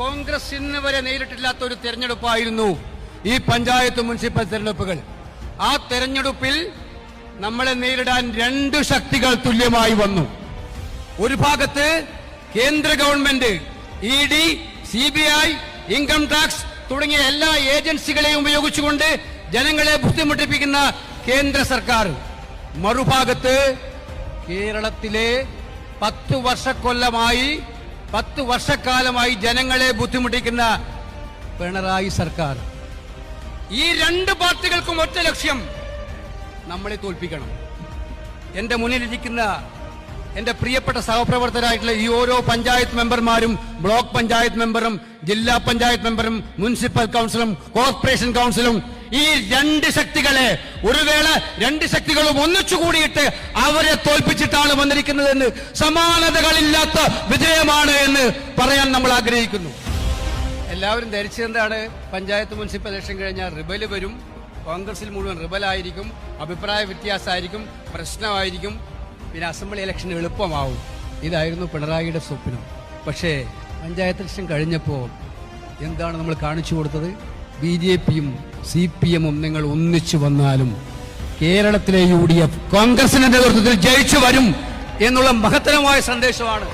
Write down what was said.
കോൺഗ്രസ് ഇന്ന് വരെ നേരിട്ടില്ലാത്ത ഒരു തെരഞ്ഞെടുപ്പായിരുന്നു ഈ പഞ്ചായത്ത് മുനിസിപ്പൽ തെരഞ്ഞെടുപ്പുകൾ. ആ തെരഞ്ഞെടുപ്പിൽ നമ്മളെ നേരിടാൻ രണ്ട് ശക്തികൾ തുല്യമായി വന്നു. ഒരു ഭാഗത്ത് കേന്ദ്ര government, ED, CBI, income tax തുടങ്ങിയ എല്ലാ ഏജൻസികളെയും ഉപയോഗിച്ചുകൊണ്ട് ജനങ്ങളെ ബുദ്ധിമുട്ടിപ്പിക്കുന്ന കേന്ദ്ര സർക്കാർ. മറുഭാഗത്ത് കേരളത്തിലെ 10 വർഷക്കാലമായി ജനങ്ങളെ ബുദ്ധിമുട്ടിക്കുന്ന പിണറായി സർക്കാർ. ഈ രണ്ട് പാർട്ടികൾക്കും ഒറ്റ ലക്ഷ്യം, നമ്മളെ തോൽപ്പിക്കണം. എന്റെ മുന്നിലിരിക്കുന്ന എന്റെ പ്രിയപ്പെട്ട സഹപ്രവർത്തകരായിട്ടുള്ള ഈ ഓരോ പഞ്ചായത്ത് മെമ്പർമാരും, ബ്ലോക്ക് പഞ്ചായത്ത് മെമ്പറും, ജില്ലാ പഞ്ചായത്ത് മെമ്പറും, മുനിസിപ്പൽ കൗൺസിലും, കോർപ്പറേഷൻ കൗൺസിലും, ഈ രണ്ട് ശക്തികളെ ഒരു വേള രണ്ട് ശക്തികളും ഒന്നിച്ചു കൂടിയിട്ട് അവരെ തോൽപ്പിച്ചിട്ടാണ് വന്നിരിക്കുന്നതെന്ന് സമാനതകളില്ലാത്ത വിജയമാണ് എന്ന് പറയാൻ നമ്മൾ ആഗ്രഹിക്കുന്നു. എല്ലാവരും ധരിച്ചെന്താണ്, പഞ്ചായത്ത് മുനിസിപ്പൽ ഇലക്ഷൻ കഴിഞ്ഞാൽ റിബല് വരും, കോൺഗ്രസിൽ മുഴുവൻ റിബലായിരിക്കും, അഭിപ്രായ വ്യത്യാസമായിരിക്കും, പ്രശ്നമായിരിക്കും, പിന്നെ അസംബ്ലി ഇലക്ഷൻ എളുപ്പമാവും. ഇതായിരുന്നു പിണറായിയുടെ സ്വപ്നം. പക്ഷേ പഞ്ചായത്ത് ഇലക്ഷൻ കഴിഞ്ഞപ്പോൾ എന്താണ് നമ്മൾ കാണിച്ചു കൊടുത്തത്? BJPയും CPMഉം നിങ്ങൾ ഒന്നിച്ചു വന്നാലും കേരളത്തിലെ UDF കോൺഗ്രസിന്റെ നേതൃത്വത്തിൽ ജയിച്ചു വരും എന്നുള്ള മഹത്തരമായ സന്ദേശമാണ്